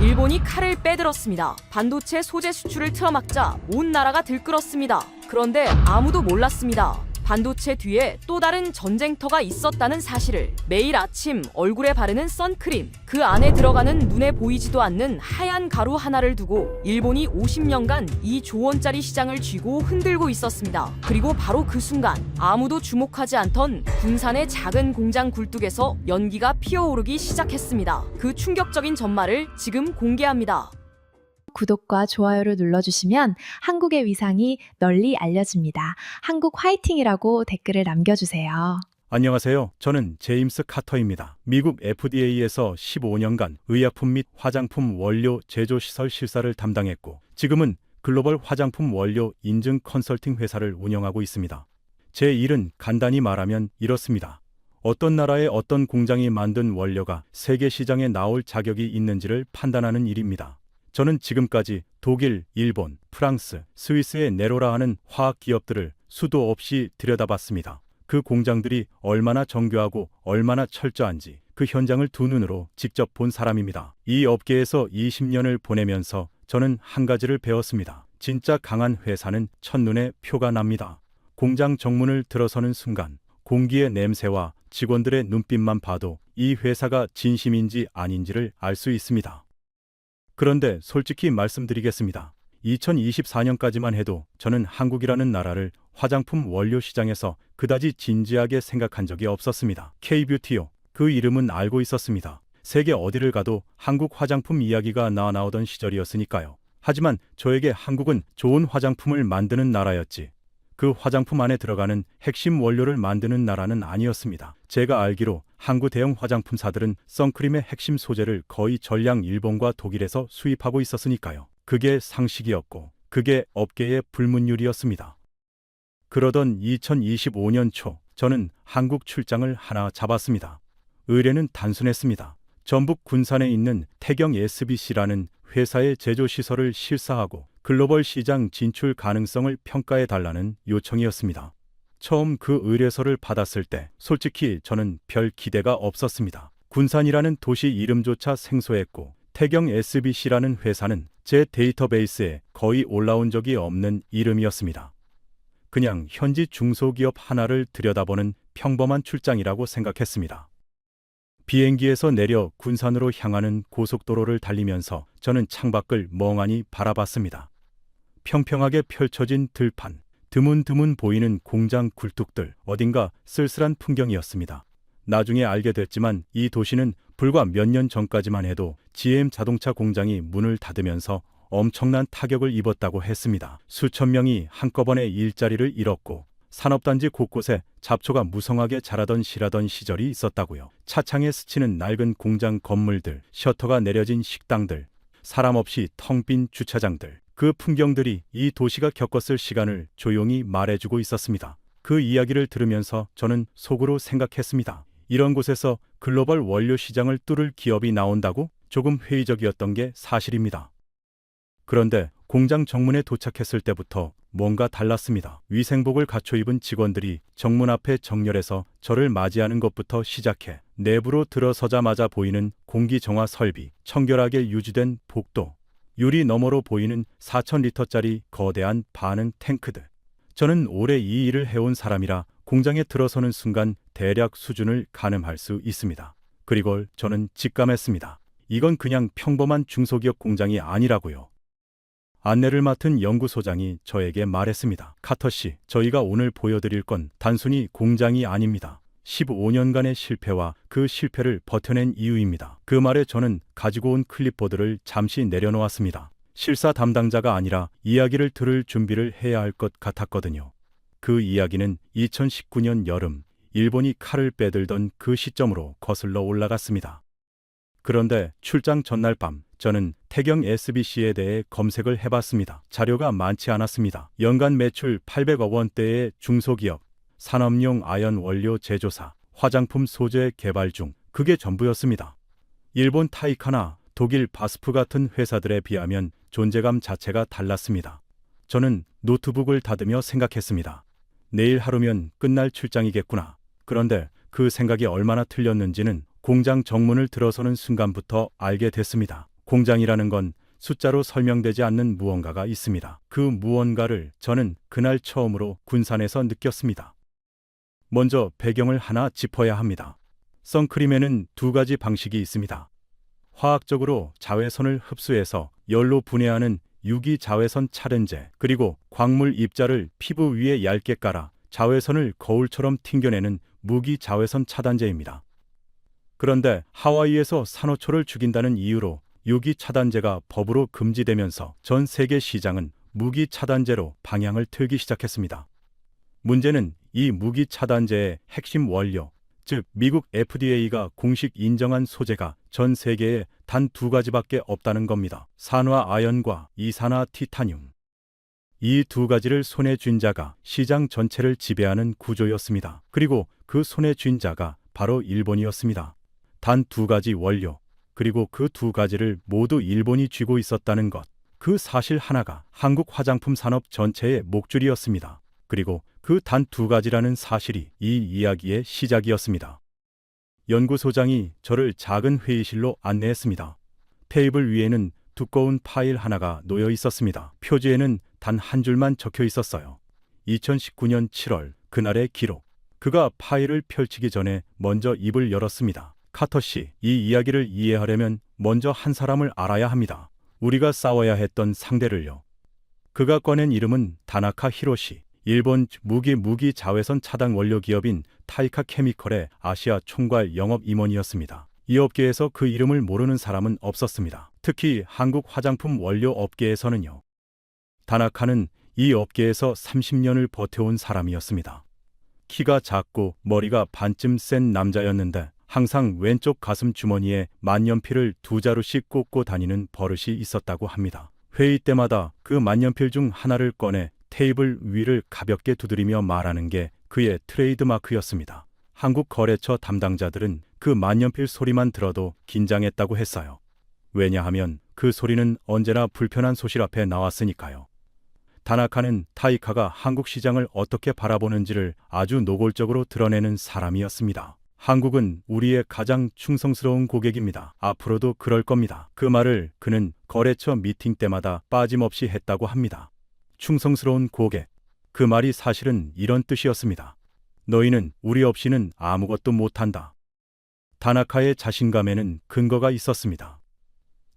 일본이 칼을 빼들었습니다. 반도체 소재 수출을 틀어막자 온 나라가 들끓었습니다. 그런데 아무도 몰랐습니다. 반도체 뒤에 또 다른 전쟁터가 있었다는 사실을. 매일 아침 얼굴에 바르는 선크림, 그 안에 들어가는 눈에 보이지도 않는 하얀 가루 하나를 두고 일본이 50년간 2조 원짜리 시장을 쥐고 흔들고 있었습니다. 그리고 바로 그 순간 아무도 주목하지 않던 군산의 작은 공장 굴뚝에서 연기가 피어오르기 시작했습니다. 그 충격적인 전말을 지금 공개합니다. 구독과 좋아요를 눌러주시면 한국의 위상이 널리 알려집니다. 한국 화이팅이라고 댓글을 남겨주세요. 안녕하세요. 저는 제임스 카터입니다. 미국 FDA에서 15년간 의약품 및 화장품 원료 제조시설 실사를 담당했고 지금은 글로벌 화장품 원료 인증 컨설팅 회사를 운영하고 있습니다. 제 일은 간단히 말하면 이렇습니다. 어떤 나라의 어떤 공장이 만든 원료가 세계 시장에 나올 자격이 있는지를 판단하는 일입니다. 저는 지금까지 독일, 일본, 프랑스, 스위스의 네로라 하는 화학 기업들을 수도 없이 들여다봤습니다. 그 공장들이 얼마나 정교하고 얼마나 철저한지 그 현장을 두 눈으로 직접 본 사람입니다. 이 업계에서 20년을 보내면서 저는 한 가지를 배웠습니다. 진짜 강한 회사는 첫눈에 표가 납니다. 공장 정문을 들어서는 순간 공기의 냄새와 직원들의 눈빛만 봐도 이 회사가 진심인지 아닌지를 알 수 있습니다. 그런데 솔직히 말씀드리겠습니다. 2024년까지만 해도 저는 한국이라는 나라를 화장품 원료 시장에서 그다지 진지하게 생각한 적이 없었습니다. K-뷰티요. 그 이름은 알고 있었습니다. 세계 어디를 가도 한국 화장품 이야기가 나오던 시절이었으니까요. 하지만 저에게 한국은 좋은 화장품을 만드는 나라였지, 그 화장품 안에 들어가는 핵심 원료를 만드는 나라는 아니었습니다. 제가 알기로 한국 대형 화장품사들은 선크림의 핵심 소재를 거의 전량 일본과 독일에서 수입하고 있었으니까요. 그게 상식이었고 그게 업계의 불문율이었습니다. 그러던 2025년 초 저는 한국 출장을 하나 잡았습니다. 의뢰는 단순했습니다. 전북 군산에 있는 태경 SBC라는 회사의 제조시설을 실사하고 글로벌 시장 진출 가능성을 평가해달라는 요청이었습니다. 처음 그 의뢰서를 받았을 때 솔직히 저는 별 기대가 없었습니다. 군산이라는 도시 이름조차 생소했고 태경 SBC라는 회사는 제 데이터베이스에 거의 올라온 적이 없는 이름이었습니다. 그냥 현지 중소기업 하나를 들여다보는 평범한 출장이라고 생각했습니다. 비행기에서 내려 군산으로 향하는 고속도로를 달리면서 저는 창밖을 멍하니 바라봤습니다. 평평하게 펼쳐진 들판, 드문드문 보이는 공장 굴뚝들, 어딘가 쓸쓸한 풍경이었습니다. 나중에 알게 됐지만 이 도시는 불과 몇 년 전까지만 해도 GM 자동차 공장이 문을 닫으면서 엄청난 타격을 입었다고 했습니다. 수천 명이 한꺼번에 일자리를 잃었고 산업단지 곳곳에 잡초가 무성하게 자라던 시절이 있었다고요. 차창에 스치는 낡은 공장 건물들, 셔터가 내려진 식당들, 사람 없이 텅 빈 주차장들, 그 풍경들이 이 도시가 겪었을 시간을 조용히 말해주고 있었습니다. 그 이야기를 들으면서 저는 속으로 생각했습니다. 이런 곳에서 글로벌 원료 시장을 뚫을 기업이 나온다고? 조금 회의적이었던 게 사실입니다. 그런데 공장 정문에 도착했을 때부터 뭔가 달랐습니다. 위생복을 갖춰 입은 직원들이 정문 앞에 정렬해서 저를 맞이하는 것부터 시작해 내부로 들어서자마자 보이는 공기 정화 설비, 청결하게 유지된 복도, 유리 너머로 보이는 4,000리터짜리 거대한 반응 탱크들. 저는 오래 이 일을 해온 사람이라 공장에 들어서는 순간 대략 수준을 가늠할 수 있습니다. 그리고 저는 직감했습니다. 이건 그냥 평범한 중소기업 공장이 아니라고요. 안내를 맡은 연구소장이 저에게 말했습니다. 카터 씨, 저희가 오늘 보여드릴 건 단순히 공장이 아닙니다. 15년간의 실패와 그 실패를 버텨낸 이유입니다. 그 말에 저는 가지고 온 클립보드를 잠시 내려놓았습니다. 실사 담당자가 아니라 이야기를 들을 준비를 해야 할 것 같았거든요. 그 이야기는 2019년 여름, 일본이 칼을 빼들던 그 시점으로 거슬러 올라갔습니다. 그런데 출장 전날 밤, 저는 태경 SBC에 대해 검색을 해봤습니다. 자료가 많지 않았습니다. 연간 매출 800억 원대의 중소기업, 산업용 아연 원료 제조사, 화장품 소재 개발 중, 그게 전부였습니다. 일본 타이카나 독일 바스프 같은 회사들에 비하면 존재감 자체가 달랐습니다. 저는 노트북을 닫으며 생각했습니다. 내일 하루면 끝날 출장이겠구나. 그런데 그 생각이 얼마나 틀렸는지는 공장 정문을 들어서는 순간부터 알게 됐습니다. 공장이라는 건 숫자로 설명되지 않는 무언가가 있습니다. 그 무언가를 저는 그날 처음으로 군산에서 느꼈습니다. 먼저 배경을 하나 짚어야 합니다. 선크림에는 두 가지 방식이 있습니다. 화학적으로 자외선을 흡수해서 열로 분해하는 유기 자외선 차단제, 그리고 광물 입자를 피부 위에 얇게 깔아 자외선을 거울처럼 튕겨내는 무기 자외선 차단제입니다. 그런데 하와이에서 산호초를 죽인다는 이유로 유기 차단제가 법으로 금지되면서 전 세계 시장은 무기 차단제로 방향을 틀기 시작했습니다. 문제는 이 무기 차단제의 핵심 원료, 즉 미국 FDA가 공식 인정한 소재가 전 세계에 단 두 가지밖에 없다는 겁니다. 산화아연과 이산화티타늄. 이 두 가지를 손에 쥔 자가 시장 전체를 지배하는 구조였습니다. 그리고 그 손에 쥔 자가 바로 일본이었습니다. 단 두 가지 원료, 그리고 그 두 가지를 모두 일본이 쥐고 있었다는 것. 그 사실 하나가 한국 화장품 산업 전체의 목줄이었습니다. 그리고 그 단 두 가지라는 사실이 이 이야기의 시작이었습니다. 연구소장이 저를 작은 회의실로 안내했습니다. 테이블 위에는 두꺼운 파일 하나가 놓여 있었습니다. 표지에는 단 한 줄만 적혀 있었어요. 2019년 7월, 그날의 기록. 그가 파일을 펼치기 전에 먼저 입을 열었습니다. 카터 씨, 이 이야기를 이해하려면 먼저 한 사람을 알아야 합니다. 우리가 싸워야 했던 상대를요. 그가 꺼낸 이름은 다나카 히로시. 일본 무기 자외선 차단 원료 기업인 타이카 케미컬의 아시아 총괄 영업 임원이었습니다. 이 업계에서 그 이름을 모르는 사람은 없었습니다. 특히 한국 화장품 원료 업계에서는요. 다나카는 이 업계에서 30년을 버텨온 사람이었습니다. 키가 작고 머리가 반쯤 센 남자였는데 항상 왼쪽 가슴 주머니에 만년필을 두 자루씩 꽂고 다니는 버릇이 있었다고 합니다. 회의 때마다 그 만년필 중 하나를 꺼내 테이블 위를 가볍게 두드리며 말하는 게 그의 트레이드마크였습니다. 한국 거래처 담당자들은 그 만년필 소리만 들어도 긴장했다고 했어요. 왜냐하면 그 소리는 언제나 불편한 소실 앞에 나왔으니까요. 다나카는 타이카가 한국 시장을 어떻게 바라보는지를 아주 노골적으로 드러내는 사람이었습니다. 한국은 우리의 가장 충성스러운 고객입니다. 앞으로도 그럴 겁니다. 그 말을 그는 거래처 미팅 때마다 빠짐없이 했다고 합니다. 충성스러운 고객. 그 말이 사실은 이런 뜻이었습니다. 너희는 우리 없이는 아무것도 못한다. 다나카의 자신감에는 근거가 있었습니다.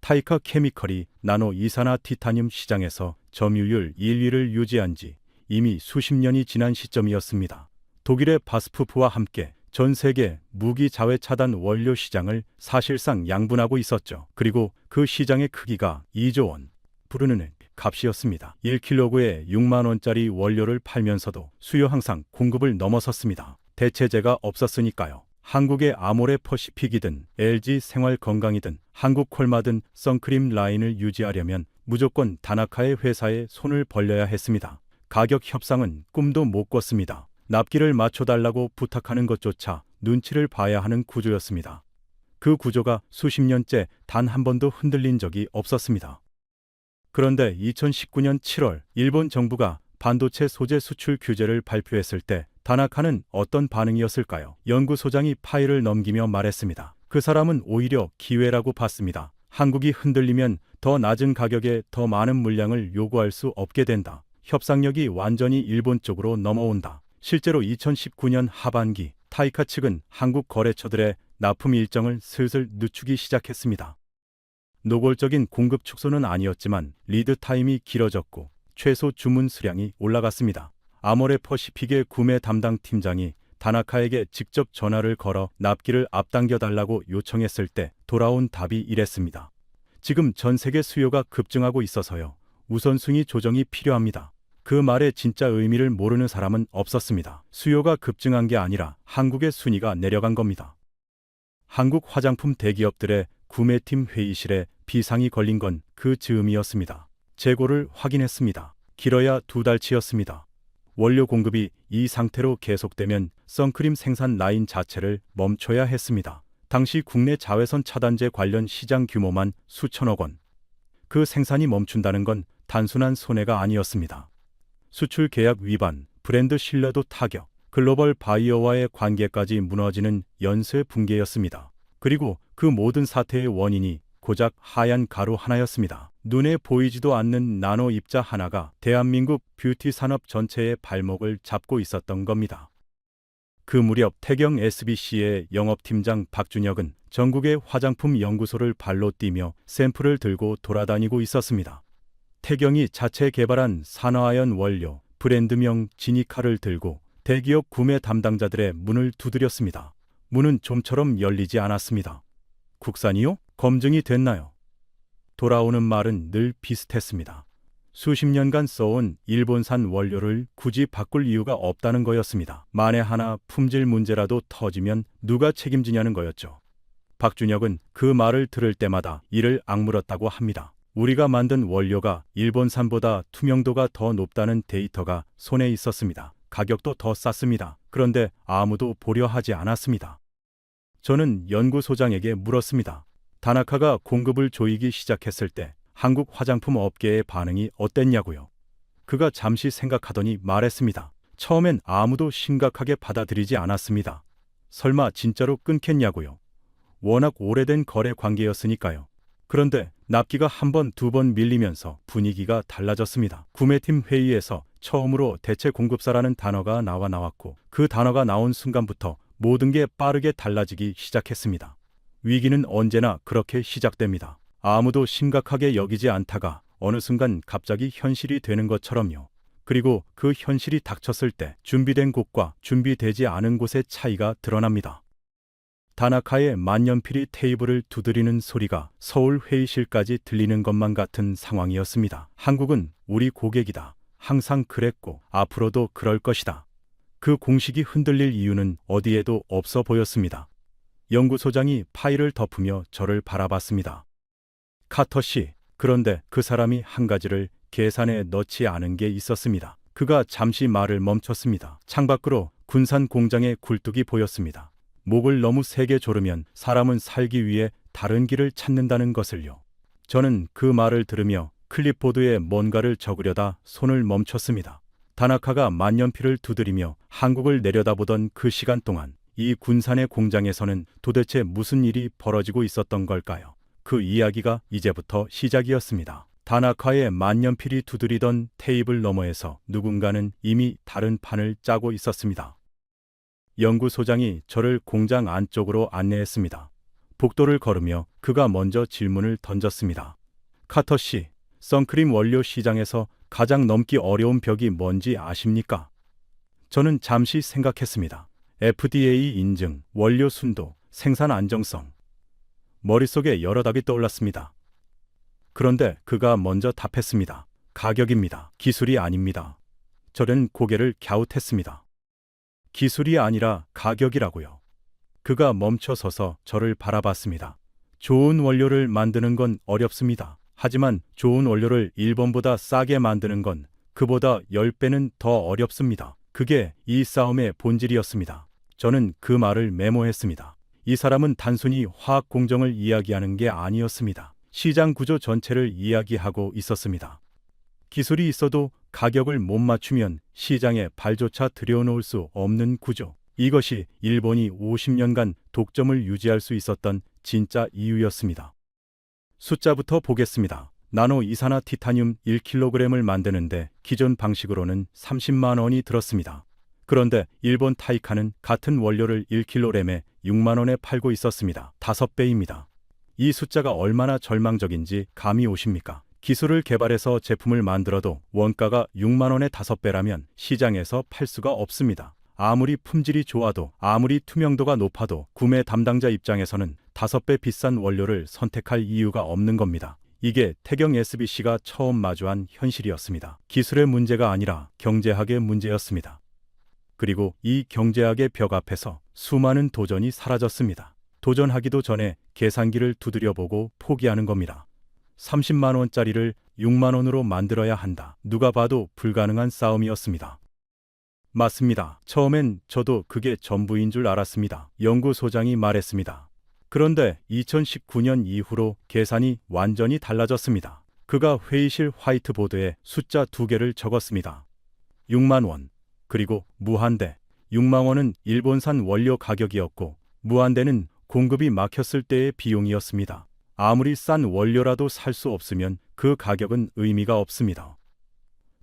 타이카 케미컬이 나노 이산화티타늄 시장에서 점유율 1위를 유지한 지 이미 수십 년이 지난 시점이었습니다. 독일의 바스푸프와 함께 전 세계 무기 자외 차단 원료 시장을 사실상 양분하고 있었죠. 그리고 그 시장의 크기가 2조 원 부르는 값이었습니다. 1kg에 6만 원짜리 원료를 팔면서도 수요 항상 공급을 넘어섰습니다. 대체제가 없었으니까요. 한국의 아모레 퍼시픽이든 LG 생활건강이든 한국 콜마든 선크림 라인을 유지하려면 무조건 다나카의 회사에 손을 벌려야 했습니다. 가격 협상은 꿈도 못 꿨습니다. 납기를 맞춰달라고 부탁하는 것조차 눈치를 봐야 하는 구조였습니다. 그 구조가 수십 년째 단 한 번도 흔들린 적이 없었습니다. 그런데 2019년 7월 일본 정부가 반도체 소재 수출 규제를 발표했을 때 다나카는 어떤 반응이었을까요? 연구소장이 파일을 넘기며 말했습니다. 그 사람은 오히려 기회라고 봤습니다. 한국이 흔들리면 더 낮은 가격에 더 많은 물량을 요구할 수 없게 된다. 협상력이 완전히 일본 쪽으로 넘어온다. 실제로 2019년 하반기 타이카 측은 한국 거래처들의 납품 일정을 슬슬 늦추기 시작했습니다. 노골적인 공급 축소는 아니었지만 리드 타임이 길어졌고 최소 주문 수량이 올라갔습니다. 아모레 퍼시픽의 구매 담당 팀장이 다나카에게 직접 전화를 걸어 납기를 앞당겨 달라고 요청했을 때 돌아온 답이 이랬습니다. 지금 전 세계 수요가 급증하고 있어서요. 우선순위 조정이 필요합니다. 그 말의 진짜 의미를 모르는 사람은 없었습니다. 수요가 급증한 게 아니라 한국의 순위가 내려간 겁니다. 한국 화장품 대기업들의 구매팀 회의실에 비상이 걸린 건 그 즈음이었습니다. 재고를 확인했습니다. 길어야 2달치였습니다. 원료 공급이 이 상태로 계속되면 선크림 생산 라인 자체를 멈춰야 했습니다. 당시 국내 자외선 차단제 관련 시장 규모만 수천억 원. 그 생산이 멈춘다는 건 단순한 손해가 아니었습니다. 수출 계약 위반, 브랜드 신뢰도 타격, 글로벌 바이어와의 관계까지 무너지는 연쇄 붕괴였습니다. 그리고 그 모든 사태의 원인이 고작 하얀 가루 하나였습니다. 눈에 보이지도 않는 나노 입자 하나가 대한민국 뷰티 산업 전체의 발목을 잡고 있었던 겁니다. 그 무렵 태경 SBC의 영업팀장 박준혁은 전국의 화장품 연구소를 발로 뛰며 샘플을 들고 돌아다니고 있었습니다. 태경이 자체 개발한 산화하연 원료 브랜드명 지니카를 들고 대기업 구매 담당자들의 문을 두드렸습니다. 문은 좀처럼 열리지 않았습니다. 국산이요? 검증이 됐나요? 돌아오는 말은 늘 비슷했습니다. 수십 년간 써온 일본산 원료를 굳이 바꿀 이유가 없다는 거였습니다. 만에 하나 품질 문제라도 터지면 누가 책임지냐는 거였죠. 박준혁은 그 말을 들을 때마다 이를 악물었다고 합니다. 우리가 만든 원료가 일본산보다 투명도가 더 높다는 데이터가 손에 있었습니다. 가격도 더 쌌습니다. 그런데 아무도 보려 하지 않았습니다. 저는 연구소장에게 물었습니다. 다나카가 공급을 조이기 시작했을 때 한국 화장품 업계의 반응이 어땠냐고요. 그가 잠시 생각하더니 말했습니다. 처음엔 아무도 심각하게 받아들이지 않았습니다. 설마 진짜로 끊겠냐고요. 워낙 오래된 거래 관계였으니까요. 그런데 납기가 한 번, 두 번 밀리면서 분위기가 달라졌습니다. 구매팀 회의에서 처음으로 대체 공급사라는 단어가 나왔고 그 단어가 나온 순간부터 모든 게 빠르게 달라지기 시작했습니다. 위기는 언제나 그렇게 시작됩니다. 아무도 심각하게 여기지 않다가 어느 순간 갑자기 현실이 되는 것처럼요. 그리고 그 현실이 닥쳤을 때 준비된 곳과 준비되지 않은 곳의 차이가 드러납니다. 다나카의 만년필이 테이블을 두드리는 소리가 서울 회의실까지 들리는 것만 같은 상황이었습니다. 한국은 우리 고객이다. 항상 그랬고 앞으로도 그럴 것이다. 그 공식이 흔들릴 이유는 어디에도 없어 보였습니다. 연구소장이 파일을 덮으며 저를 바라봤습니다. 카터 씨, 그런데 그 사람이 한 가지를 계산에 넣지 않은 게 있었습니다. 그가 잠시 말을 멈췄습니다. 창밖으로 군산 공장의 굴뚝이 보였습니다. 목을 너무 세게 조르면 사람은 살기 위해 다른 길을 찾는다는 것을요. 저는 그 말을 들으며 클립보드에 뭔가를 적으려다 손을 멈췄습니다. 다나카가 만년필을 두드리며 한국을 내려다보던 그 시간 동안 이 군산의 공장에서는 도대체 무슨 일이 벌어지고 있었던 걸까요? 그 이야기가 이제부터 시작이었습니다. 다나카의 만년필이 두드리던 테이블 너머에서 누군가는 이미 다른 판을 짜고 있었습니다. 연구소장이 저를 공장 안쪽으로 안내했습니다. 복도를 걸으며 그가 먼저 질문을 던졌습니다. 카터 씨, 선크림 원료 시장에서 가장 넘기 어려운 벽이 뭔지 아십니까? 저는 잠시 생각했습니다. FDA 인증, 원료 순도, 생산 안정성. 머릿속에 여러 답이 떠올랐습니다. 그런데 그가 먼저 답했습니다. 가격입니다. 기술이 아닙니다. 저는 고개를 갸웃했습니다. 기술이 아니라 가격이라고요. 그가 멈춰서서 저를 바라봤습니다. 좋은 원료를 만드는 건 어렵습니다. 하지만 좋은 원료를 일본보다 싸게 만드는 건 그보다 10배는 더 어렵습니다. 그게 이 싸움의 본질이었습니다. 저는 그 말을 메모했습니다. 이 사람은 단순히 화학 공정을 이야기하는 게 아니었습니다. 시장 구조 전체를 이야기하고 있었습니다. 기술이 있어도 가격을 못 맞추면 시장에 발조차 들여놓을 수 없는 구조. 이것이 일본이 50년간 독점을 유지할 수 있었던 진짜 이유였습니다. 숫자부터 보겠습니다. 나노 이산화 티타늄 1kg을 만드는데 기존 방식으로는 30만 원이 들었습니다. 그런데 일본 타이카는 같은 원료를 1kg에 6만 원에 팔고 있었습니다. 5배입니다. 이 숫자가 얼마나 절망적인지 감이 오십니까? 기술을 개발해서 제품을 만들어도 원가가 6만 원의 5배라면 시장에서 팔 수가 없습니다. 아무리 품질이 좋아도 아무리 투명도가 높아도 구매 담당자 입장에서는 5배 비싼 원료를 선택할 이유가 없는 겁니다. 이게 태경 SBC가 처음 마주한 현실이었습니다. 기술의 문제가 아니라 경제학의 문제였습니다. 그리고 이 경제학의 벽 앞에서 수많은 도전이 사라졌습니다. 도전하기도 전에 계산기를 두드려보고 포기하는 겁니다. 30만 원짜리를 6만 원으로 만들어야 한다. 누가 봐도 불가능한 싸움이었습니다. 맞습니다. 처음엔 저도 그게 전부인 줄 알았습니다. 연구소장이 말했습니다. 그런데 2019년 이후로 계산이 완전히 달라졌습니다. 그가 회의실 화이트보드에 숫자 2개를 적었습니다. 6만 원, 그리고 무한대. 6만 원은 일본산 원료 가격이었고 무한대는 공급이 막혔을 때의 비용이었습니다. 아무리 싼 원료라도 살 수 없으면 그 가격은 의미가 없습니다.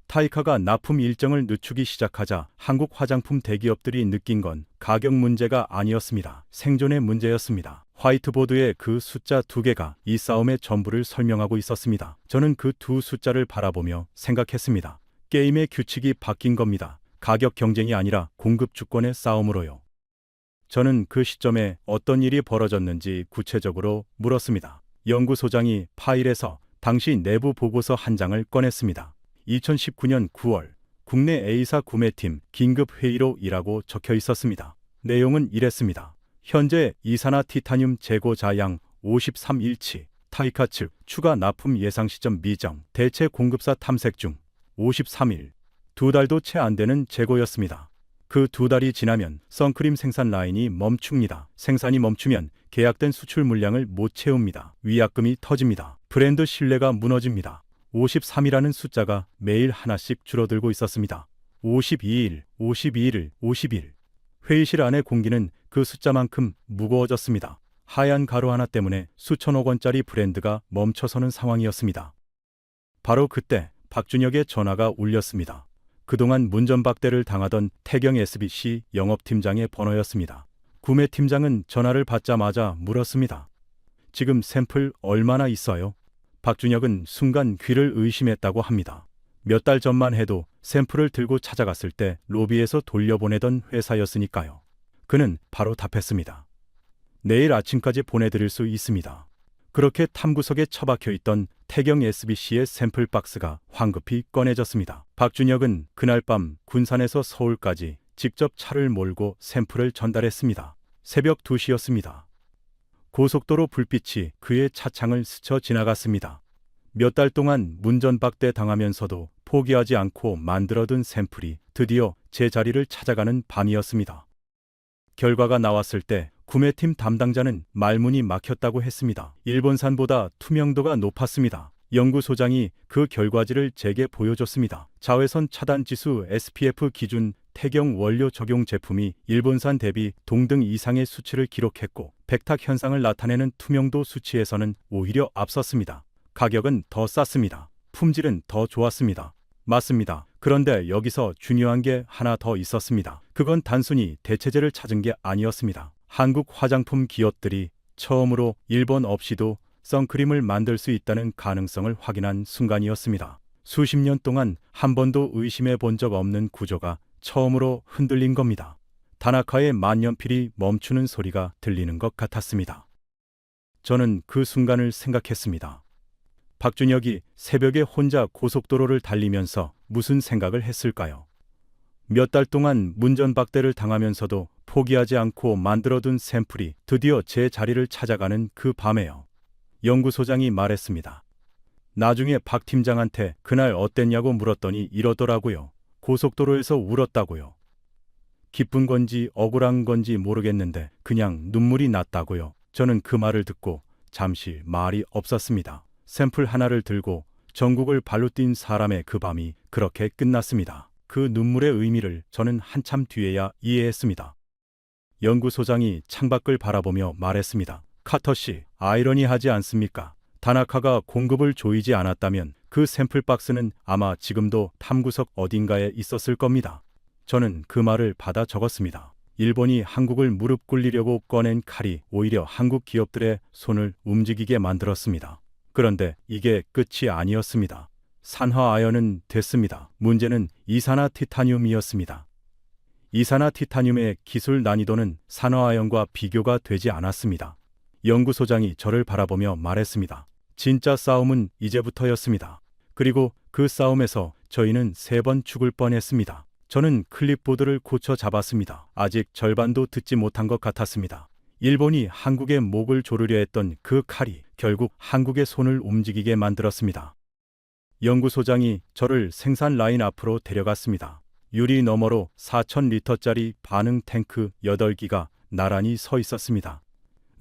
타이카가 납품 일정을 늦추기 시작하자 한국 화장품 대기업들이 느낀 건 가격 문제가 아니었습니다. 생존의 문제였습니다. 화이트보드에 그 숫자 2개가 이 싸움의 전부를 설명하고 있었습니다. 저는 그 두 숫자를 바라보며 생각했습니다. 게임의 규칙이 바뀐 겁니다. 가격 경쟁이 아니라 공급 주권의 싸움으로요. 저는 그 시점에 어떤 일이 벌어졌는지 구체적으로 물었습니다. 연구소장이 파일에서 당시 내부 보고서 한 장을 꺼냈습니다. 2019년 9월 국내 A사 구매팀 긴급회의로 이라고 적혀 있었습니다. 내용은 이랬습니다. 현재 이산화 티타늄 재고 자양 53일치, 타이카 측 추가 납품 예상 시점 미정, 대체 공급사 탐색 중 53일, 2달도 채 안 되는 재고였습니다. 그 2달이 지나면 선크림 생산 라인이 멈춥니다. 생산이 멈추면 계약된 수출 물량을 못 채웁니다. 위약금이 터집니다. 브랜드 신뢰가 무너집니다. 53이라는 숫자가 매일 하나씩 줄어들고 있었습니다. 52일, 52일, 50일. 회의실 안의 공기는 그 숫자만큼 무거워졌습니다. 하얀 가루 하나 때문에 수천억 원짜리 브랜드가 멈춰서는 상황이었습니다. 바로 그때 박준혁의 전화가 울렸습니다. 그동안 문전박대를 당하던 태경 SBC 영업팀장의 번호였습니다. 구매팀장은 전화를 받자마자 물었습니다. 지금 샘플 얼마나 있어요? 박준혁은 순간 귀를 의심했다고 합니다. 몇 달 전만 해도 샘플을 들고 찾아갔을 때 로비에서 돌려보내던 회사였으니까요. 그는 바로 답했습니다. 내일 아침까지 보내드릴 수 있습니다. 그렇게 탐구석에 처박혀 있던 태경 SBC의 샘플 박스가 황급히 꺼내졌습니다. 박준혁은 그날 밤 군산에서 서울까지 직접 차를 몰고 샘플을 전달했습니다. 새벽 2시였습니다. 고속도로 불빛이 그의 차창을 스쳐 지나갔습니다. 몇 달 동안 문전박대 당하면서도 포기하지 않고 만들어둔 샘플이 드디어 제 자리를 찾아가는 밤이었습니다. 결과가 나왔을 때 구매팀 담당자는 말문이 막혔다고 했습니다. 일본산보다 투명도가 높았습니다. 연구소장이 그 결과지를 제게 보여줬습니다. 자외선 차단 지수 SPF 기준 태경 원료 적용 제품이 일본산 대비 동등 이상의 수치를 기록했고 백탁 현상을 나타내는 투명도 수치에서는 오히려 앞섰습니다. 가격은 더 쌌습니다. 품질은 더 좋았습니다. 맞습니다. 그런데 여기서 중요한 게 하나 더 있었습니다. 그건 단순히 대체제를 찾은 게 아니었습니다. 한국 화장품 기업들이 처음으로 일본 없이도 선크림을 만들 수 있다는 가능성을 확인한 순간이었습니다. 수십 년 동안 한 번도 의심해 본 적 없는 구조가 처음으로 흔들린 겁니다. 다나카의 만년필이 멈추는 소리가 들리는 것 같았습니다. 저는 그 순간을 생각했습니다. 박준혁이 새벽에 혼자 고속도로를 달리면서 무슨 생각을 했을까요? 몇 달 동안 문전박대를 당하면서도 포기하지 않고 만들어둔 샘플이 드디어 제 자리를 찾아가는 그 밤에요. 연구소장이 말했습니다. 나중에 박 팀장한테 그날 어땠냐고 물었더니 이러더라고요. 고속도로에서 울었다고요. 기쁜 건지 억울한 건지 모르겠는데 그냥 눈물이 났다고요. 저는 그 말을 듣고 잠시 말이 없었습니다. 샘플 하나를 들고 전국을 발로 뛴 사람의 그 밤이 그렇게 끝났습니다. 그 눈물의 의미를 저는 한참 뒤에야 이해했습니다. 연구소장이 창밖을 바라보며 말했습니다. 카터 씨, 아이러니하지 않습니까? 다나카가 공급을 조이지 않았다면 그 샘플 박스는 아마 지금도 탐구석 어딘가에 있었을 겁니다. 저는 그 말을 받아 적었습니다. 일본이 한국을 무릎 꿇리려고 꺼낸 칼이 오히려 한국 기업들의 손을 움직이게 만들었습니다. 그런데 이게 끝이 아니었습니다. 산화아연은 됐습니다. 문제는 이산화 티타늄이었습니다. 이산화 티타늄의 기술 난이도는 산화아연과 비교가 되지 않았습니다. 연구소장이 저를 바라보며 말했습니다. 진짜 싸움은 이제부터였습니다. 그리고 그 싸움에서 저희는 3번 죽을 뻔했습니다. 저는 클립보드를 고쳐 잡았습니다. 아직 절반도 듣지 못한 것 같았습니다. 일본이 한국의 목을 조르려 했던 그 칼이 결국 한국의 손을 움직이게 만들었습니다. 연구소장이 저를 생산 라인 앞으로 데려갔습니다. 유리 너머로 4,000리터짜리 반응 탱크 8기가 나란히 서 있었습니다.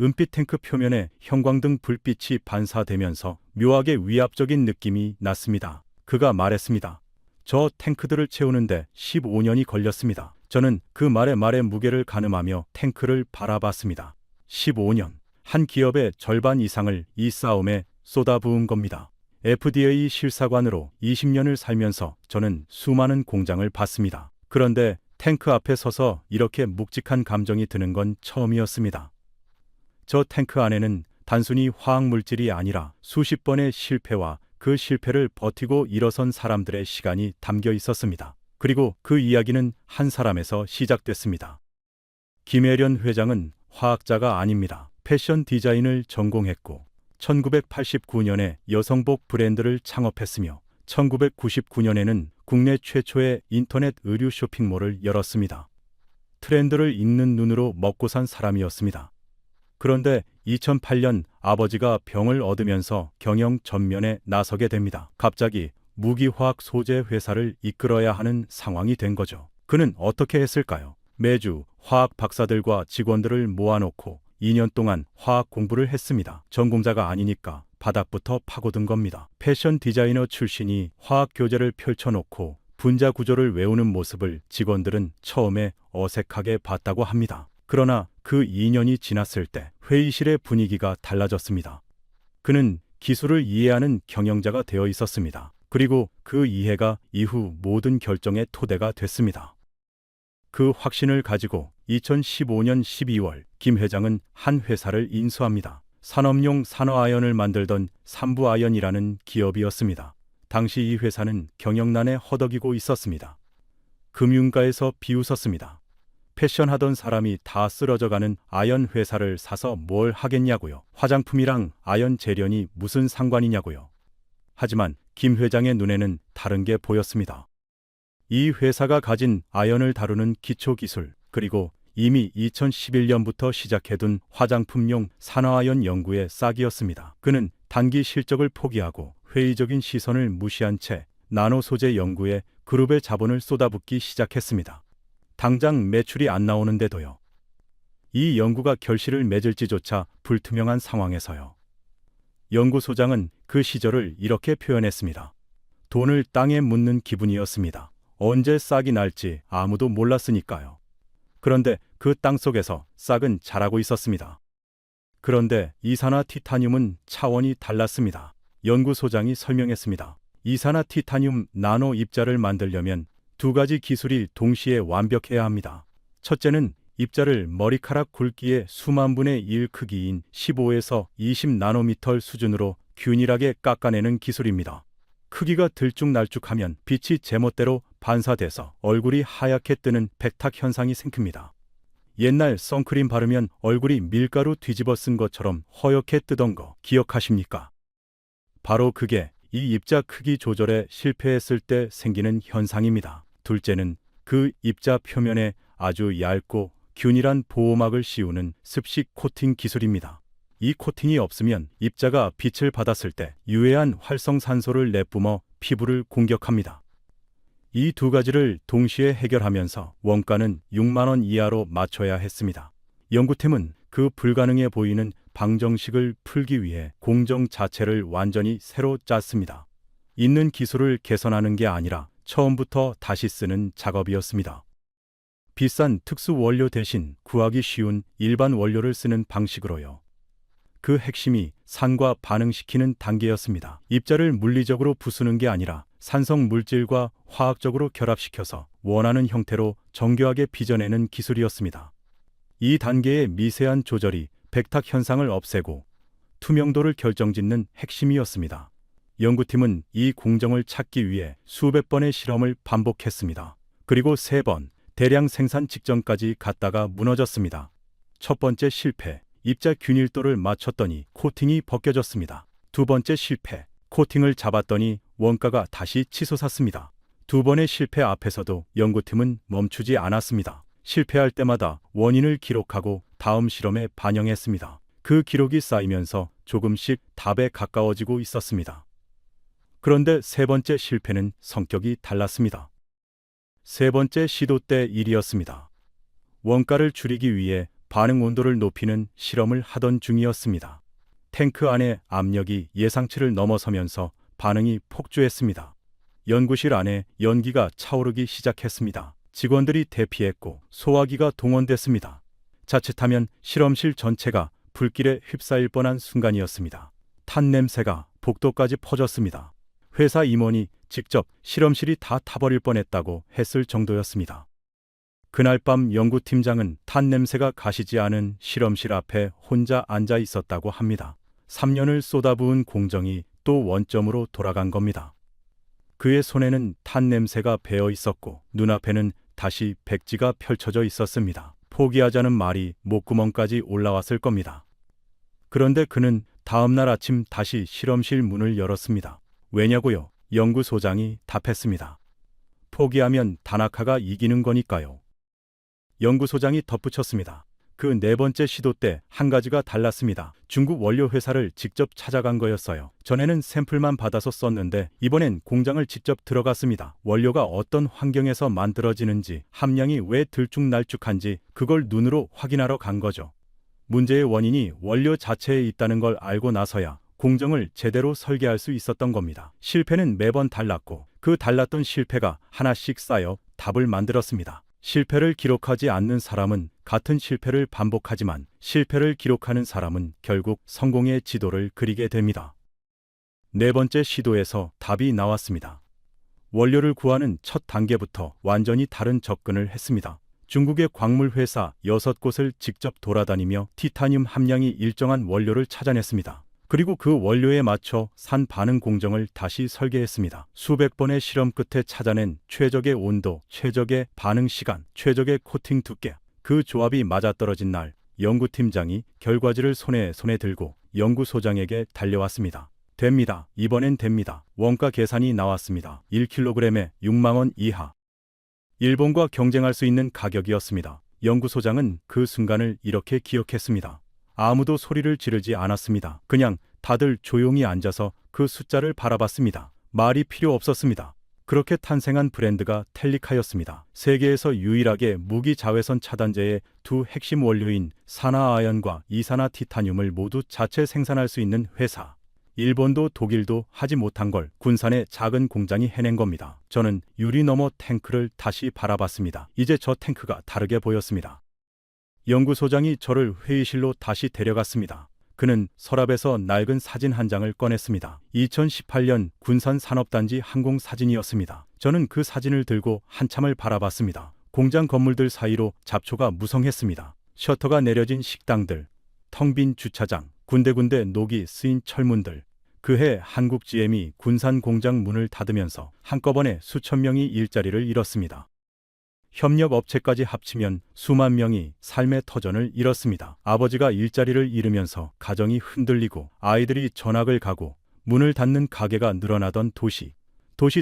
은빛 탱크 표면에 형광등 불빛이 반사되면서 묘하게 위압적인 느낌이 났습니다. 그가 말했습니다. 저 탱크들을 채우는데 15년이 걸렸습니다. 저는 그 말의 무게를 가늠하며 탱크를 바라봤습니다. 15년. 한 기업의 절반 이상을 이 싸움에 쏟아부은 겁니다. FDA 실사관으로 20년을 살면서 저는 수많은 공장을 봤습니다. 그런데 탱크 앞에 서서 이렇게 묵직한 감정이 드는 건 처음이었습니다. 저 탱크 안에는 단순히 화학물질이 아니라 수십 번의 실패와 그 실패를 버티고 일어선 사람들의 시간이 담겨 있었습니다. 그리고 그 이야기는 한 사람에서 시작됐습니다. 김혜련 회장은 화학자가 아닙니다. 패션 디자인을 전공했고 1989년에 여성복 브랜드를 창업했으며 1999년에는 국내 최초의 인터넷 의류 쇼핑몰을 열었습니다. 트렌드를 읽는 눈으로 먹고 산 사람이었습니다. 그런데 2008년 아버지가 병을 얻으면서 경영 전면에 나서게 됩니다. 갑자기 무기화학 소재 회사를 이끌어야 하는 상황이 된 거죠. 그는 어떻게 했을까요? 매주 화학 박사들과 직원들을 모아놓고 2년 동안 화학 공부를 했습니다. 전공자가 아니니까 바닥부터 파고든 겁니다. 패션 디자이너 출신이 화학 교재를 펼쳐놓고 분자 구조를 외우는 모습을 직원들은 처음에 어색하게 봤다고 합니다. 그러나 그 2년이 지났을 때 회의실의 분위기가 달라졌습니다. 그는 기술을 이해하는 경영자가 되어 있었습니다. 그리고 그 이해가 이후 모든 결정의 토대가 됐습니다. 그 확신을 가지고 2015년 12월 김 회장은 한 회사를 인수합니다. 산업용 산화아연을 만들던 삼부아연이라는 기업이었습니다. 당시 이 회사는 경영난에 허덕이고 있었습니다. 금융가에서 비웃었습니다. 패션하던 사람이 다 쓰러져가는 아연 회사를 사서 뭘 하겠냐고요. 화장품이랑 아연 재련이 무슨 상관이냐고요. 하지만 김 회장의 눈에는 다른 게 보였습니다. 이 회사가 가진 아연을 다루는 기초기술, 그리고 이미 2011년부터 시작해둔 화장품용 산화아연 연구의 싹이었습니다. 그는 단기 실적을 포기하고 회의적인 시선을 무시한 채 나노 소재 연구에 그룹의 자본을 쏟아붓기 시작했습니다. 당장 매출이 안 나오는데도요. 이 연구가 결실을 맺을지조차 불투명한 상황에서요. 연구소장은 그 시절을 이렇게 표현했습니다. 돈을 땅에 묻는 기분이었습니다. 언제 싹이 날지 아무도 몰랐으니까요. 그런데 그 땅속에서 싹은 자라고 있었습니다. 그런데 이산화 티타늄은 차원이 달랐습니다. 연구소장이 설명했습니다. 이산화 티타늄 나노 입자를 만들려면 두 가지 기술이 동시에 완벽해야 합니다. 첫째는 입자를 머리카락 굵기의 수만 분의 1 크기인 15에서 20 나노미터 수준으로 균일하게 깎아내는 기술입니다. 크기가 들쭉날쭉하면 빛이 제멋대로 반사돼서 얼굴이 하얗게 뜨는 백탁 현상이 생깁니다. 옛날 선크림 바르면 얼굴이 밀가루 뒤집어 쓴 것처럼 허옇게 뜨던 거 기억하십니까? 바로 그게 이 입자 크기 조절에 실패했을 때 생기는 현상입니다. 둘째는 그 입자 표면에 아주 얇고 균일한 보호막을 씌우는 습식 코팅 기술입니다. 이 코팅이 없으면 입자가 빛을 받았을 때 유해한 활성산소를 내뿜어 피부를 공격합니다. 이 두 가지를 동시에 해결하면서 원가는 6만 원 이하로 맞춰야 했습니다. 연구팀은 그 불가능해 보이는 방정식을 풀기 위해 공정 자체를 완전히 새로 짰습니다. 있는 기술을 개선하는 게 아니라 처음부터 다시 쓰는 작업이었습니다. 비싼 특수 원료 대신 구하기 쉬운 일반 원료를 쓰는 방식으로요. 그 핵심이 산과 반응시키는 단계였습니다. 입자를 물리적으로 부수는 게 아니라 산성 물질과 화학적으로 결합시켜서 원하는 형태로 정교하게 빚어내는 기술이었습니다. 이 단계의 미세한 조절이 백탁 현상을 없애고 투명도를 결정짓는 핵심이었습니다. 연구팀은 이 공정을 찾기 위해 수백 번의 실험을 반복했습니다. 그리고 3번 대량 생산 직전까지 갔다가 무너졌습니다. 첫 번째 실패, 입자 균일도를 맞췄더니 코팅이 벗겨졌습니다. 두 번째 실패, 코팅을 잡았더니 원가가 다시 치솟았습니다. 두 번의 실패 앞에서도 연구팀은 멈추지 않았습니다. 실패할 때마다 원인을 기록하고 다음 실험에 반영했습니다. 그 기록이 쌓이면서 조금씩 답에 가까워지고 있었습니다. 그런데 세 번째 실패는 성격이 달랐습니다. 세 번째 시도 때 일이었습니다. 원가를 줄이기 위해 반응 온도를 높이는 실험을 하던 중이었습니다. 탱크 안의 압력이 예상치를 넘어서면서 반응이 폭주했습니다. 연구실 안에 연기가 차오르기 시작했습니다. 직원들이 대피했고 소화기가 동원됐습니다. 자칫하면 실험실 전체가 불길에 휩싸일 뻔한 순간이었습니다. 탄 냄새가 복도까지 퍼졌습니다. 회사 임원이 직접 실험실이 다 타버릴 뻔했다고 했을 정도였습니다. 그날 밤 연구팀장은 탄 냄새가 가시지 않은 실험실 앞에 혼자 앉아 있었다고 합니다. 3년을 쏟아부은 공정이 또 원점으로 돌아간 겁니다. 그의 손에는 탄 냄새가 배어 있었고 눈앞에는 다시 백지가 펼쳐져 있었습니다. 포기하자는 말이 목구멍까지 올라왔을 겁니다. 그런데 그는 다음날 아침 다시 실험실 문을 열었습니다. 왜냐고요? 연구소장이 답했습니다. 포기하면 다나카가 이기는 거니까요. 연구소장이 덧붙였습니다. 그 네 번째 시도 때 한 가지가 달랐습니다. 중국 원료 회사를 직접 찾아간 거였어요. 전에는 샘플만 받아서 썼는데 이번엔 공장을 직접 들어갔습니다. 원료가 어떤 환경에서 만들어지는지, 함량이 왜 들쭉날쭉한지 그걸 눈으로 확인하러 간 거죠. 문제의 원인이 원료 자체에 있다는 걸 알고 나서야 공정을 제대로 설계할 수 있었던 겁니다. 실패는 매번 달랐고 그 달랐던 실패가 하나씩 쌓여 답을 만들었습니다. 실패를 기록하지 않는 사람은 같은 실패를 반복하지만 실패를 기록하는 사람은 결국 성공의 지도를 그리게 됩니다. 네 번째 시도에서 답이 나왔습니다. 원료를 구하는 첫 단계부터 완전히 다른 접근을 했습니다. 중국의 광물 회사 6곳을 직접 돌아다니며 티타늄 함량이 일정한 원료를 찾아냈습니다. 그리고 그 원료에 맞춰 산 반응 공정을 다시 설계했습니다. 수백 번의 실험 끝에 찾아낸 최적의 온도, 최적의 반응 시간, 최적의 코팅 두께. 그 조합이 맞아떨어진 날, 연구팀장이 결과지를 손에 들고 연구소장에게 달려왔습니다. 됩니다. 이번엔 됩니다. 원가 계산이 나왔습니다. 1kg에 6만 원 이하. 일본과 경쟁할 수 있는 가격이었습니다. 연구소장은 그 순간을 이렇게 기억했습니다. 아무도 소리를 지르지 않았습니다. 그냥 다들 조용히 앉아서 그 숫자를 바라봤습니다. 말이 필요 없었습니다. 그렇게 탄생한 브랜드가 텔리카였습니다. 세계에서 유일하게 무기 자외선 차단제의 두 핵심 원료인 산화아연과 이산화티타늄을 모두 자체 생산할 수 있는 회사. 일본도 독일도 하지 못한 걸 군산의 작은 공장이 해낸 겁니다. 저는 유리 너머 탱크를 다시 바라봤습니다. 이제 저 탱크가 다르게 보였습니다. 연구소장이 저를 회의실로 다시 데려갔습니다. 그는 서랍에서 낡은 사진 한 장을 꺼냈습니다. 2018년 군산 산업단지 항공사진이었습니다. 저는 그 사진을 들고 한참을 바라봤습니다. 공장 건물들 사이로 잡초가 무성했습니다. 셔터가 내려진 식당들, 텅 빈 주차장, 군데군데 녹이 쓰인 철문들. 그해 한국 GM이 군산 공장 문을 닫으면서 한꺼번에 수천 명이 일자리를 잃었습니다. 협력업체까지 합치면 수만 명이 삶의 터전을 잃었습니다. 아버지가 일자리를 잃으면서 가정이 흔들리고 아이들이 전학을 가고 문을 닫는 가게가 늘어나던 도시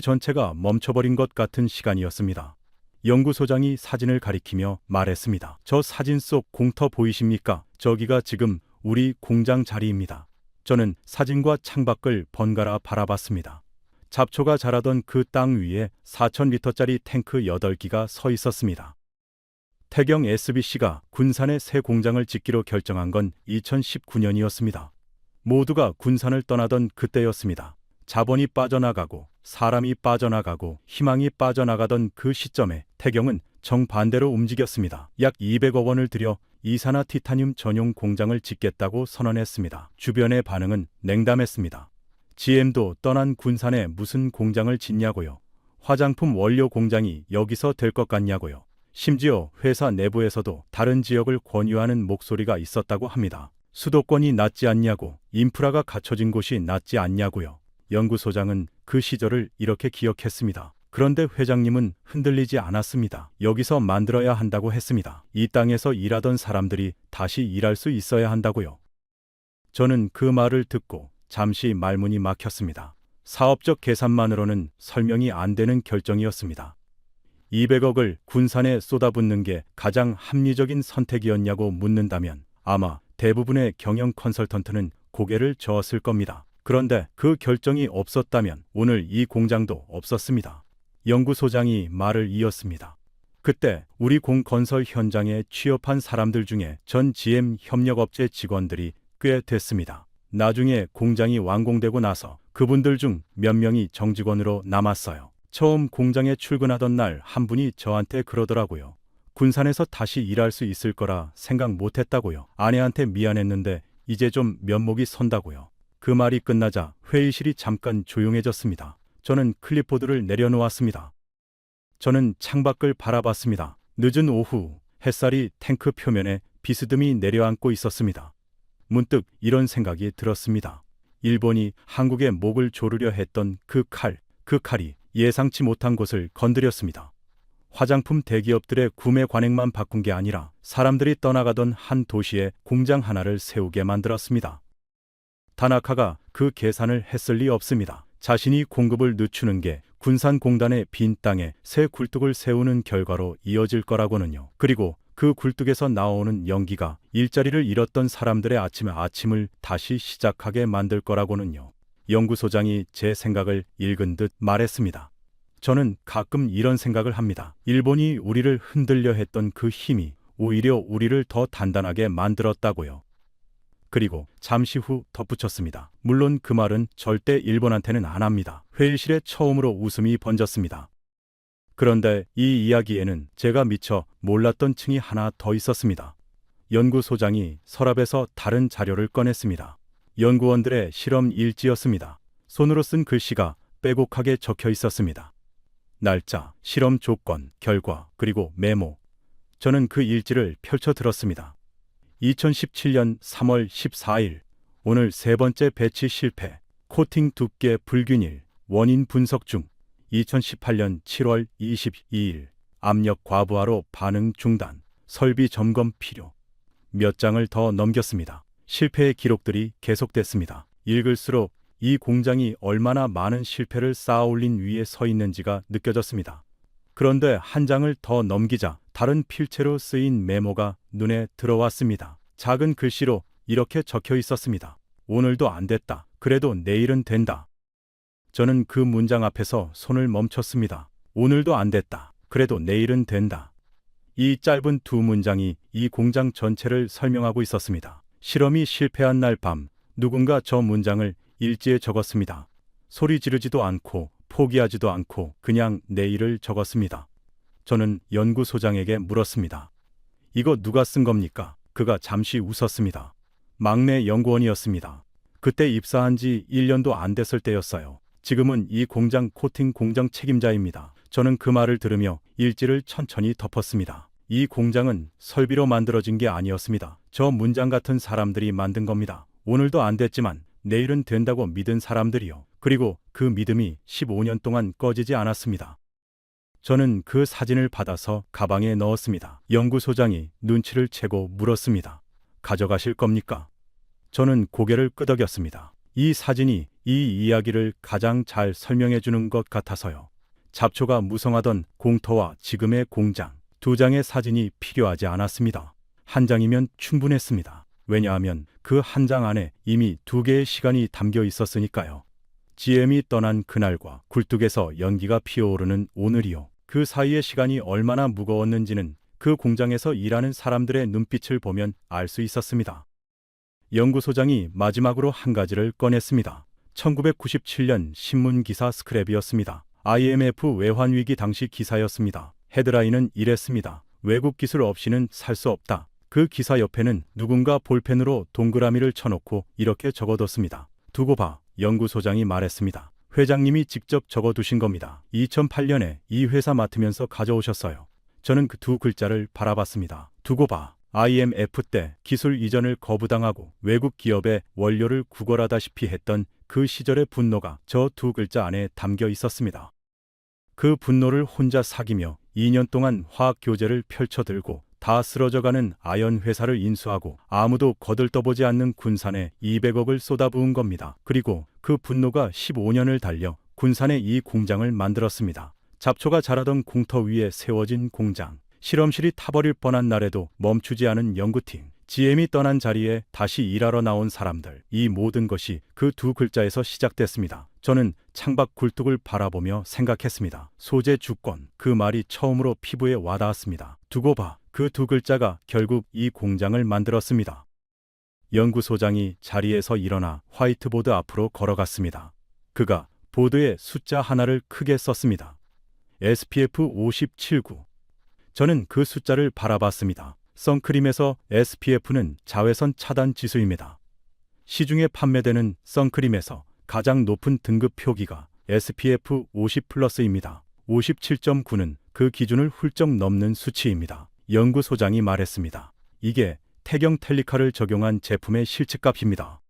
전체가 멈춰버린 것 같은 시간이었습니다. 연구소장이 사진을 가리키며 말했습니다. 저 사진 속 공터 보이십니까? 저기가 지금 우리 공장 자리입니다. 저는 사진과 창밖을 번갈아 바라봤습니다. 잡초가 자라던 그 땅 위에 4,000리터짜리 탱크 8기가 서 있었습니다. 태경 SBC가 군산에 새 공장을 짓기로 결정한 건 2019년이었습니다. 모두가 군산을 떠나던 그때였습니다. 자본이 빠져나가고 사람이 빠져나가고 희망이 빠져나가던 그 시점에 태경은 정반대로 움직였습니다. 약 200억 원을 들여 이산화티타늄 전용 공장을 짓겠다고 선언했습니다. 주변의 반응은 냉담했습니다. GM도 떠난 군산에 무슨 공장을 짓냐고요. 화장품 원료 공장이 여기서 될 것 같냐고요. 심지어 회사 내부에서도 다른 지역을 권유하는 목소리가 있었다고 합니다. 수도권이 낫지 않냐고, 인프라가 갖춰진 곳이 낫지 않냐고요. 연구소장은 그 시절을 이렇게 기억했습니다. 그런데 회장님은 흔들리지 않았습니다. 여기서 만들어야 한다고 했습니다. 이 땅에서 일하던 사람들이 다시 일할 수 있어야 한다고요. 저는 그 말을 듣고 잠시 말문이 막혔습니다. 사업적 계산만으로는 설명이 안 되는 결정이었습니다. 200억을 군산에 쏟아붓는 게 가장 합리적인 선택이었냐고 묻는다면 아마 대부분의 경영 컨설턴트는 고개를 저었을 겁니다. 그런데 그 결정이 없었다면 오늘 이 공장도 없었습니다. 연구소장이 말을 이었습니다. 그때 우리 공건설 현장에 취업한 사람들 중에 전 GM 협력업체 직원들이 꽤 됐습니다. 나중에 공장이 완공되고 나서 그분들 중 몇 명이 정직원으로 남았어요. 처음 공장에 출근하던 날 한 분이 저한테 그러더라고요. 군산에서 다시 일할 수 있을 거라 생각 못했다고요. 아내한테 미안했는데 이제 좀 면목이 선다고요. 그 말이 끝나자 회의실이 잠깐 조용해졌습니다. 저는 클립보드를 내려놓았습니다. 저는 창밖을 바라봤습니다. 늦은 오후 햇살이 탱크 표면에 비스듬히 내려앉고 있었습니다. 문득 이런 생각이 들었습니다. 일본이 한국의 목을 조르려 했던 그 칼이 예상치 못한 곳을 건드렸습니다. 화장품 대기업들의 구매 관행만 바꾼 게 아니라 사람들이 떠나가던 한 도시에 공장 하나를 세우게 만들었습니다. 타나카가 그 계산을 했을 리 없습니다. 자신이 공급을 늦추는 게 군산공단의 빈 땅에 새 굴뚝을 세우는 결과로 이어질 거라고는요. 그리고 그 굴뚝에서 나오는 연기가 일자리를 잃었던 사람들의 아침을 다시 시작하게 만들 거라고는요. 연구소장이 제 생각을 읽은 듯 말했습니다. 저는 가끔 이런 생각을 합니다. 일본이 우리를 흔들려 했던 그 힘이 오히려 우리를 더 단단하게 만들었다고요. 그리고 잠시 후 덧붙였습니다. 물론 그 말은 절대 일본한테는 안 합니다. 회의실에 처음으로 웃음이 번졌습니다. 그런데 이 이야기에는 제가 미처 몰랐던 층이 하나 더 있었습니다. 연구소장이 서랍에서 다른 자료를 꺼냈습니다. 연구원들의 실험 일지였습니다. 손으로 쓴 글씨가 빼곡하게 적혀 있었습니다. 날짜, 실험 조건, 결과, 그리고 메모. 저는 그 일지를 펼쳐 들었습니다. 2017년 3월 14일, 오늘 세 번째 배치 실패, 코팅 두께 불균일, 원인 분석 중. 2018년 7월 22일, 압력 과부하로 반응 중단, 설비 점검 필요. 몇 장을 더 넘겼습니다. 실패의 기록들이 계속됐습니다. 읽을수록 이 공장이 얼마나 많은 실패를 쌓아올린 위에 서 있는지가 느껴졌습니다. 그런데 한 장을 더 넘기자 다른 필체로 쓰인 메모가 눈에 들어왔습니다. 작은 글씨로 이렇게 적혀 있었습니다. 오늘도 안 됐다. 그래도 내일은 된다. 저는 그 문장 앞에서 손을 멈췄습니다. 오늘도 안 됐다. 그래도 내일은 된다. 이 짧은 두 문장이 이 공장 전체를 설명하고 있었습니다. 실험이 실패한 날 밤 누군가 저 문장을 일지에 적었습니다. 소리 지르지도 않고 포기하지도 않고 그냥 내일을 적었습니다. 저는 연구소장에게 물었습니다. 이거 누가 쓴 겁니까? 그가 잠시 웃었습니다. 막내 연구원이었습니다. 그때 입사한 지 1년도 안 됐을 때였어요. 지금은 이 공장 코팅 공장 책임자입니다. 저는 그 말을 들으며 일지를 천천히 덮었습니다. 이 공장은 설비로 만들어진 게 아니었습니다. 저 문장 같은 사람들이 만든 겁니다. 오늘도 안 됐지만 내일은 된다고 믿은 사람들이요. 그리고 그 믿음이 15년 동안 꺼지지 않았습니다. 저는 그 사진을 받아서 가방에 넣었습니다. 연구소장이 눈치를 채고 물었습니다. 가져가실 겁니까? 저는 고개를 끄덕였습니다. 이 사진이 이 이야기를 가장 잘 설명해 주는 것 같아서요. 잡초가 무성하던 공터와 지금의 공장, 두 장의 사진이 필요하지 않았습니다. 한 장이면 충분했습니다. 왜냐하면 그 한 장 안에 이미 두 개의 시간이 담겨 있었으니까요. GM이 떠난 그날과 굴뚝에서 연기가 피어오르는 오늘이요. 그 사이의 시간이 얼마나 무거웠는지는 그 공장에서 일하는 사람들의 눈빛을 보면 알 수 있었습니다. 연구소장이 마지막으로 한 가지를 꺼냈습니다. 1997년 신문기사 스크랩이었습니다. IMF 외환위기 당시 기사였습니다. 헤드라인은 이랬습니다. 외국 기술 없이는 살 수 없다. 그 기사 옆에는 누군가 볼펜으로 동그라미를 쳐놓고 이렇게 적어뒀습니다. 두고 봐. 연구소장이 말했습니다. 회장님이 직접 적어두신 겁니다. 2008년에 이 회사 맡으면서 가져오셨어요. 저는 그 두 글자를 바라봤습니다. 두고 봐. IMF 때 기술 이전을 거부당하고 외국 기업의 원료를 구걸하다시피 했던 그 시절의 분노가 저 두 글자 안에 담겨 있었습니다. 그 분노를 혼자 사귀며 2년 동안 화학 교재를 펼쳐들고 다 쓰러져가는 아연 회사를 인수하고 아무도 거들떠보지 않는 군산에 200억을 쏟아부은 겁니다. 그리고 그 분노가 15년을 달려 군산에 이 공장을 만들었습니다. 잡초가 자라던 공터 위에 세워진 공장, 실험실이 타버릴 뻔한 날에도 멈추지 않은 연구팀, GM이 떠난 자리에 다시 일하러 나온 사람들, 이 모든 것이 그 두 글자에서 시작됐습니다. 저는 창밖 굴뚝을 바라보며 생각했습니다. 소재 주권, 그 말이 처음으로 피부에 와닿았습니다. 두고 봐. 그 두 글자가 결국 이 공장을 만들었습니다. 연구소장이 자리에서 일어나 화이트보드 앞으로 걸어갔습니다. 그가 보드에 숫자 하나를 크게 썼습니다. SPF 57구. 저는 그 숫자를 바라봤습니다. 선크림에서 SPF는 자외선 차단 지수입니다. 시중에 판매되는 선크림에서 가장 높은 등급 표기가 SPF 50+입니다. 57.9는 그 기준을 훌쩍 넘는 수치입니다. 연구소장이 말했습니다. 이게 태경 텔리카를 적용한 제품의 실측값입니다.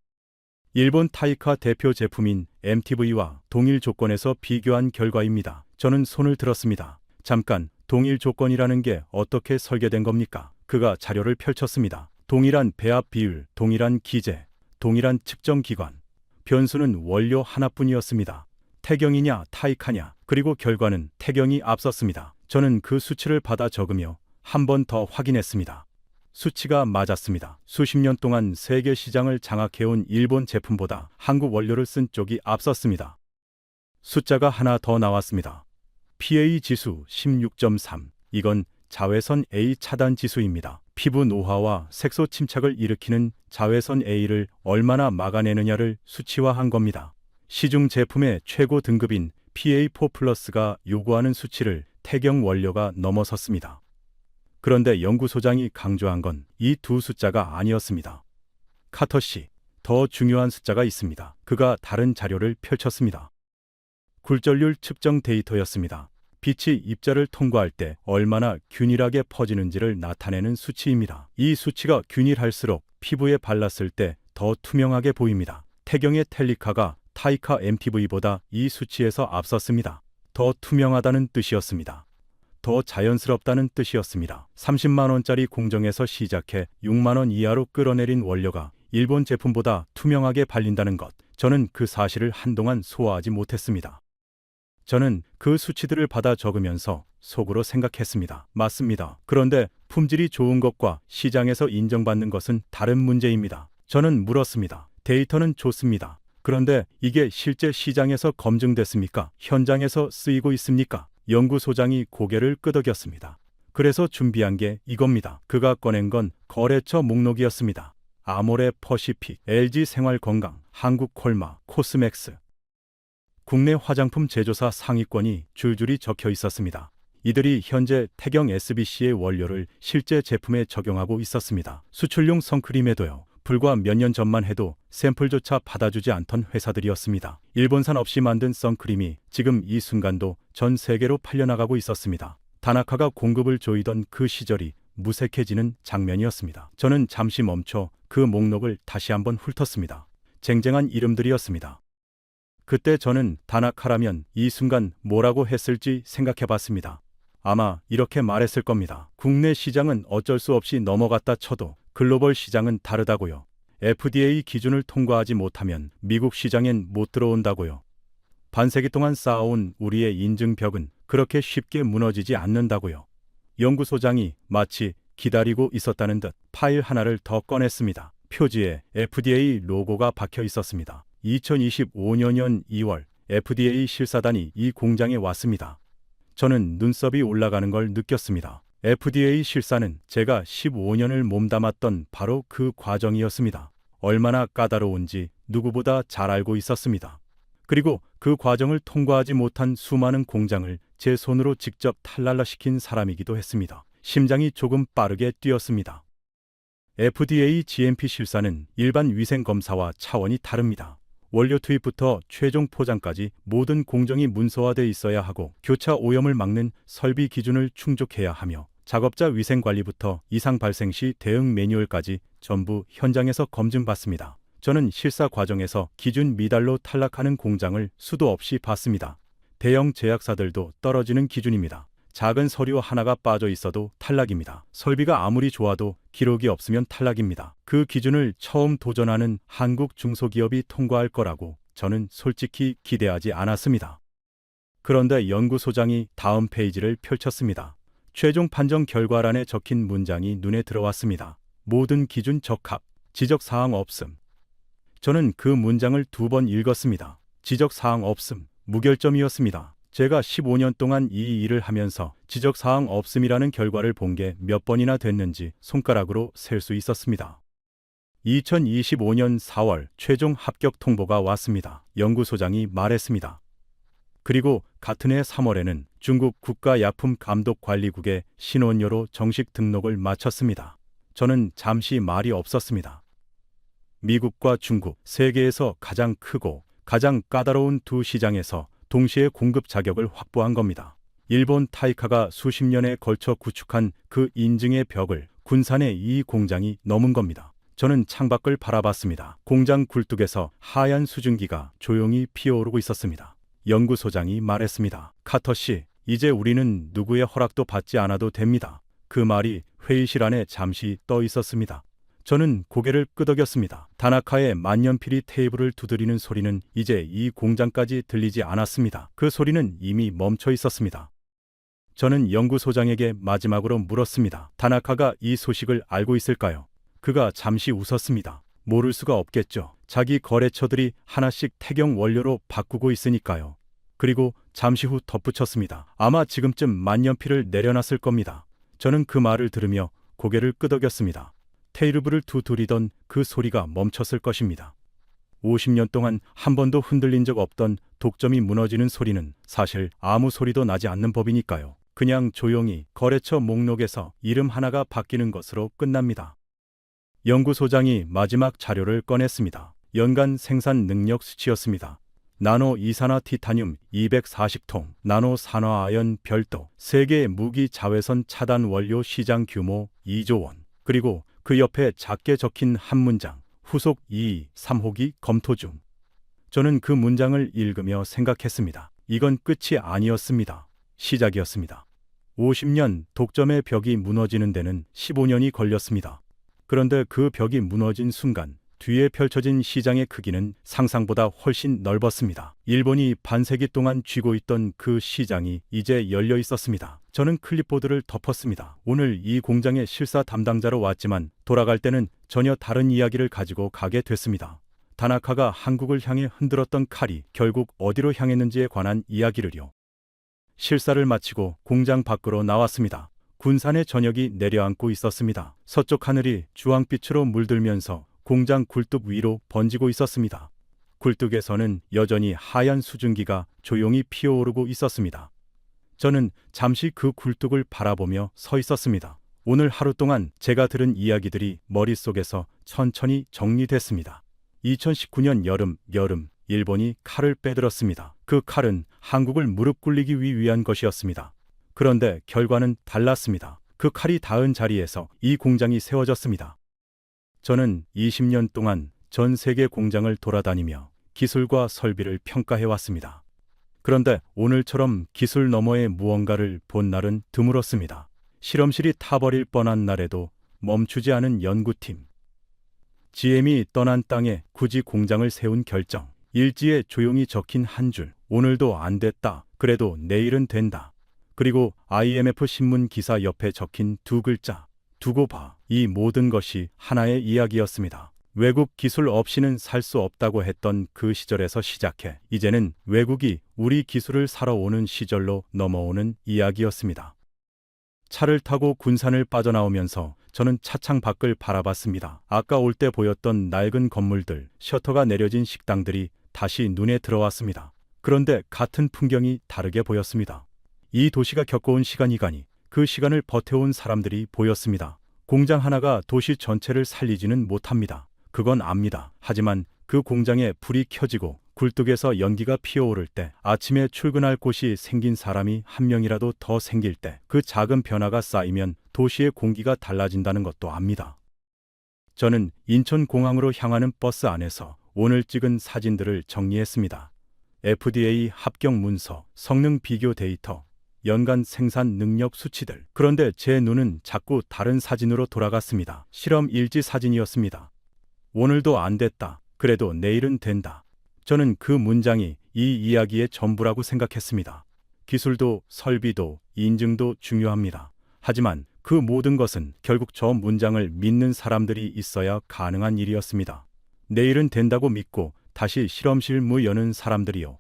일본 타이카 대표 제품인 MTV와 동일 조건에서 비교한 결과입니다. 저는 손을 들었습니다. 잠깐, 동일 조건이라는 게 어떻게 설계된 겁니까? 그가 자료를 펼쳤습니다. 동일한 배합 비율, 동일한 기재, 동일한 측정 기관. 변수는 원료 하나뿐이었습니다. 태경이냐 타이카냐. 그리고 결과는 태경이 앞섰습니다. 저는 그 수치를 받아 적으며 한 번 더 확인했습니다. 수치가 맞았습니다. 수십 년 동안 세계 시장을 장악해온 일본 제품보다 한국 원료를 쓴 쪽이 앞섰습니다. 숫자가 하나 더 나왔습니다. PA 지수 16.3. 이건 자외선 A 차단 지수입니다. 피부 노화와 색소 침착을 일으키는 자외선 A를 얼마나 막아내느냐를 수치화한 겁니다. 시중 제품의 최고 등급인 PA4+가 요구하는 수치를 태경 원료가 넘어섰습니다. 그런데 연구소장이 강조한 건 이 두 숫자가 아니었습니다. 카터 씨, 더 중요한 숫자가 있습니다. 그가 다른 자료를 펼쳤습니다. 굴절률 측정 데이터였습니다. 빛이 입자를 통과할 때 얼마나 균일하게 퍼지는지를 나타내는 수치입니다. 이 수치가 균일할수록 피부에 발랐을 때 더 투명하게 보입니다. 태경의 텔리카가 타이카 MTV보다 이 수치에서 앞섰습니다. 더 투명하다는 뜻이었습니다. 더 자연스럽다는 뜻이었습니다. 30만 원짜리 공정에서 시작해 6만 원 이하로 끌어내린 원료가 일본 제품보다 투명하게 발린다는 것. 저는 그 사실을 한동안 소화하지 못했습니다. 저는 그 수치들을 받아 적으면서 속으로 생각했습니다. 맞습니다. 그런데 품질이 좋은 것과 시장에서 인정받는 것은 다른 문제입니다. 저는 물었습니다. 데이터는 좋습니다. 그런데 이게 실제 시장에서 검증됐습니까? 현장에서 쓰이고 있습니까? 연구소장이 고개를 끄덕였습니다. 그래서 준비한 게 이겁니다. 그가 꺼낸 건 거래처 목록이었습니다. 아모레 퍼시픽, LG 생활건강, 한국콜마, 코스맥스. 국내 화장품 제조사 상위권이 줄줄이 적혀 있었습니다. 이들이 현재 태경 SBC의 원료를 실제 제품에 적용하고 있었습니다. 수출용 선크림에도요. 불과 몇 년 전만 해도 샘플조차 받아주지 않던 회사들이었습니다. 일본산 없이 만든 선크림이 지금 이 순간도 전 세계로 팔려나가고 있었습니다. 다나카가 공급을 조이던 그 시절이 무색해지는 장면이었습니다. 저는 잠시 멈춰 그 목록을 다시 한번 훑었습니다. 쟁쟁한 이름들이었습니다. 그때 저는 다나카라면 이 순간 뭐라고 했을지 생각해봤습니다. 아마 이렇게 말했을 겁니다. 국내 시장은 어쩔 수 없이 넘어갔다 쳐도 글로벌 시장은 다르다고요. FDA 기준을 통과하지 못하면 미국 시장엔 못 들어온다고요. 반세기 동안 쌓아온 우리의 인증벽은 그렇게 쉽게 무너지지 않는다고요. 연구소장이 마치 기다리고 있었다는 듯 파일 하나를 더 꺼냈습니다. 표지에 FDA 로고가 박혀 있었습니다. 2025년 2월 FDA 실사단이 이 공장에 왔습니다. 저는 눈썹이 올라가는 걸 느꼈습니다. FDA 실사는 제가 15년을 몸담았던 바로 그 과정이었습니다. 얼마나 까다로운지 누구보다 잘 알고 있었습니다. 그리고 그 과정을 통과하지 못한 수많은 공장을 제 손으로 직접 탈랄라시킨 사람이기도 했습니다. 심장이 조금 빠르게 뛰었습니다. FDA GMP 실사는 일반 위생 검사와 차원이 다릅니다. 원료 투입부터 최종 포장까지 모든 공정이 문서화돼 있어야 하고 교차 오염을 막는 설비 기준을 충족해야 하며 작업자 위생 관리부터 이상 발생 시 대응 매뉴얼까지 전부 현장에서 검증받습니다. 저는 실사 과정에서 기준 미달로 탈락하는 공장을 수도 없이 봤습니다. 대형 제약사들도 떨어지는 기준입니다. 작은 서류 하나가 빠져 있어도 탈락입니다. 설비가 아무리 좋아도 기록이 없으면 탈락입니다. 그 기준을 처음 도전하는 한국 중소기업이 통과할 거라고 저는 솔직히 기대하지 않았습니다. 그런데 연구소장이 다음 페이지를 펼쳤습니다. 최종 판정 결과란에 적힌 문장이 눈에 들어왔습니다. 모든 기준 적합, 지적사항 없음. 저는 그 문장을 2번 읽었습니다. 지적사항 없음, 무결점이었습니다. 제가 15년 동안 이 일을 하면서 지적사항 없음이라는 결과를 본 게 몇 번이나 됐는지 손가락으로 셀 수 있었습니다. 2025년 4월 최종 합격 통보가 왔습니다. 연구소장이 말했습니다. 그리고 같은 해 3월에는 중국 국가약품감독관리국의 신원료로 정식 등록을 마쳤습니다. 저는 잠시 말이 없었습니다. 미국과 중국, 세계에서 가장 크고 가장 까다로운 두 시장에서 동시에 공급 자격을 확보한 겁니다. 일본 타이카가 수십 년에 걸쳐 구축한 그 인증의 벽을 군산의 이 공장이 넘은 겁니다. 저는 창밖을 바라봤습니다. 공장 굴뚝에서 하얀 수증기가 조용히 피어오르고 있었습니다. 연구소장이 말했습니다. 카터 씨, 이제 우리는 누구의 허락도 받지 않아도 됩니다. 그 말이 회의실 안에 잠시 떠 있었습니다. 저는 고개를 끄덕였습니다. 다나카의 만년필이 테이블을 두드리는 소리는 이제 이 공장까지 들리지 않았습니다. 그 소리는 이미 멈춰 있었습니다. 저는 연구소장에게 마지막으로 물었습니다. 다나카가 이 소식을 알고 있을까요? 그가 잠시 웃었습니다. 모를 수가 없겠죠. 자기 거래처들이 하나씩 태경 원료로 바꾸고 있으니까요. 그리고 잠시 후 덧붙였습니다. 아마 지금쯤 만년필을 내려놨을 겁니다. 저는 그 말을 들으며 고개를 끄덕였습니다. 테이블을 두드리던 그 소리가 멈췄을 것입니다. 50년 동안 한 번도 흔들린 적 없던 독점이 무너지는 소리는 사실 아무 소리도 나지 않는 법이니까요. 그냥 조용히 거래처 목록에서 이름 하나가 바뀌는 것으로 끝납니다. 연구소장이 마지막 자료를 꺼냈습니다. 연간 생산 능력 수치였습니다. 나노 이산화 티타늄 240통, 나노 산화아연 별도, 세계 무기 자외선 차단 원료 시장 규모 2조 원, 그리고 그 옆에 작게 적힌 한 문장, 후속 2, 3호기 검토 중. 저는 그 문장을 읽으며 생각했습니다. 이건 끝이 아니었습니다. 시작이었습니다. 50년 독점의 벽이 무너지는 데는 15년이 걸렸습니다. 그런데 그 벽이 무너진 순간 뒤에 펼쳐진 시장의 크기는 상상보다 훨씬 넓었습니다. 일본이 반세기 동안 쥐고 있던 그 시장이 이제 열려 있었습니다. 저는 클립보드를 덮었습니다. 오늘 이 공장의 실사 담당자로 왔지만 돌아갈 때는 전혀 다른 이야기를 가지고 가게 됐습니다. 다나카가 한국을 향해 흔들었던 칼이 결국 어디로 향했는지에 관한 이야기를요. 실사를 마치고 공장 밖으로 나왔습니다. 군산의 저녁이 내려앉고 있었습니다. 서쪽 하늘이 주황빛으로 물들면서 공장 굴뚝 위로 번지고 있었습니다. 굴뚝에서는 여전히 하얀 수증기가 조용히 피어오르고 있었습니다. 저는 잠시 그 굴뚝을 바라보며 서 있었습니다. 오늘 하루 동안 제가 들은 이야기들이 머릿속에서 천천히 정리됐습니다. 2019년 여름, 일본이 칼을 빼들었습니다. 그 칼은 한국을 무릎 꿇리기 위한 것이었습니다. 그런데 결과는 달랐습니다. 그 칼이 닿은 자리에서 이 공장이 세워졌습니다. 저는 20년 동안 전 세계 공장을 돌아다니며 기술과 설비를 평가해왔습니다. 그런데 오늘처럼 기술 너머의 무언가를 본 날은 드물었습니다. 실험실이 타버릴 뻔한 날에도 멈추지 않은 연구팀. GM이 떠난 땅에 굳이 공장을 세운 결정. 일지에 조용히 적힌 한 줄. 오늘도 안 됐다. 그래도 내일은 된다. 그리고 IMF 신문 기사 옆에 적힌 두 글자. 두고 봐. 이 모든 것이 하나의 이야기였습니다. 외국 기술 없이는 살 수 없다고 했던 그 시절에서 시작해 이제는 외국이 우리 기술을 사러 오는 시절로 넘어오는 이야기였습니다. 차를 타고 군산을 빠져나오면서 저는 차창 밖을 바라봤습니다. 아까 올 때 보였던 낡은 건물들, 셔터가 내려진 식당들이 다시 눈에 들어왔습니다. 그런데 같은 풍경이 다르게 보였습니다. 이 도시가 겪어온 시간이가니 그 시간을 버텨온 사람들이 보였습니다. 공장 하나가 도시 전체를 살리지는 못합니다. 그건 압니다. 하지만 그 공장에 불이 켜지고 굴뚝에서 연기가 피어오를 때, 아침에 출근할 곳이 생긴 사람이 한 명이라도 더 생길 때, 그 작은 변화가 쌓이면 도시의 공기가 달라진다는 것도 압니다. 저는 인천공항으로 향하는 버스 안에서 오늘 찍은 사진들을 정리했습니다. FDA 합격 문서, 성능 비교 데이터, 연간 생산 능력 수치들. 그런데 제 눈은 자꾸 다른 사진으로 돌아갔습니다. 실험 일지 사진이었습니다. 오늘도 안 됐다. 그래도 내일은 된다. 저는 그 문장이 이 이야기의 전부라고 생각했습니다. 기술도 설비도 인증도 중요합니다. 하지만 그 모든 것은 결국 저 문장을 믿는 사람들이 있어야 가능한 일이었습니다. 내일은 된다고 믿고 다시 실험실 문 여는 사람들이요.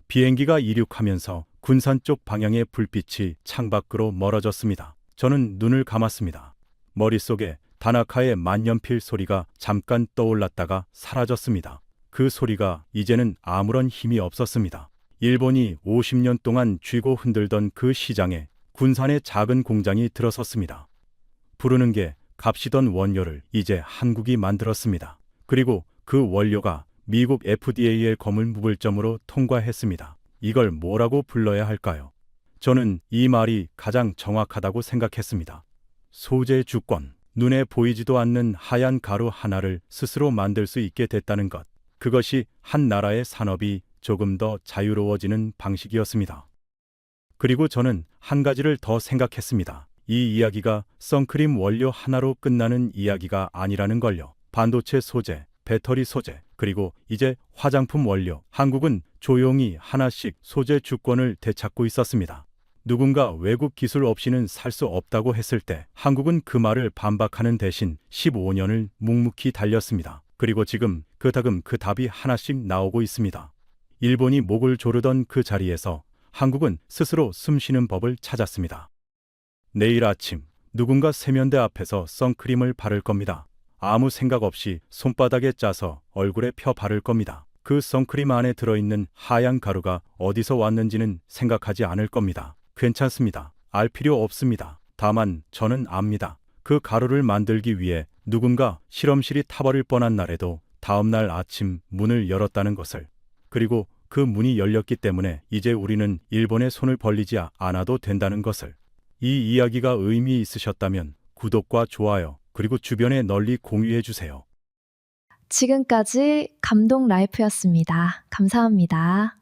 비행기가 이륙하면서 군산 쪽 방향의 불빛이 창밖으로 멀어졌습니다. 저는 눈을 감았습니다. 머릿속에 다나카의 만년필 소리가 잠깐 떠올랐다가 사라졌습니다. 그 소리가 이제는 아무런 힘이 없었습니다. 일본이 50년 동안 쥐고 흔들던 그 시장에 군산의 작은 공장이 들어섰습니다. 부르는 게 값이던 원료를 이제 한국이 만들었습니다. 그리고 그 원료가 미국 FDA의 검을 무불점으로 통과했습니다. 이걸 뭐라고 불러야 할까요? 저는 이 말이 가장 정확하다고 생각했습니다. 소재 주권, 눈에 보이지도 않는 하얀 가루 하나를 스스로 만들 수 있게 됐다는 것. 그것이 한 나라의 산업이 조금 더 자유로워지는 방식이었습니다. 그리고 저는 한 가지를 더 생각했습니다. 이 이야기가 선크림 원료 하나로 끝나는 이야기가 아니라는 걸요. 반도체 소재, 배터리 소재, 그리고 이제 화장품 원료. 한국은 조용히 하나씩 소재 주권을 되찾고 있었습니다. 누군가 외국 기술 없이는 살 수 없다고 했을 때 한국은 그 말을 반박하는 대신 15년을 묵묵히 달렸습니다. 그리고 지금 그 답이 하나씩 나오고 있습니다. 일본이 목을 조르던 그 자리에서 한국은 스스로 숨쉬는 법을 찾았습니다. 내일 아침 누군가 세면대 앞에서 선크림을 바를 겁니다. 아무 생각 없이 손바닥에 짜서 얼굴에 펴 바를 겁니다. 그 선크림 안에 들어있는 하얀 가루가 어디서 왔는지는 생각하지 않을 겁니다. 괜찮습니다. 알 필요 없습니다. 다만 저는 압니다. 그 가루를 만들기 위해 누군가 실험실이 타버릴 뻔한 날에도 다음날 아침 문을 열었다는 것을. 그리고 그 문이 열렸기 때문에 이제 우리는 일본의 손을 벌리지 않아도 된다는 것을. 이 이야기가 의미 있으셨다면 구독과 좋아요 그리고 주변에 널리 공유해 주세요. 지금까지 감동 라이프였습니다. 감사합니다.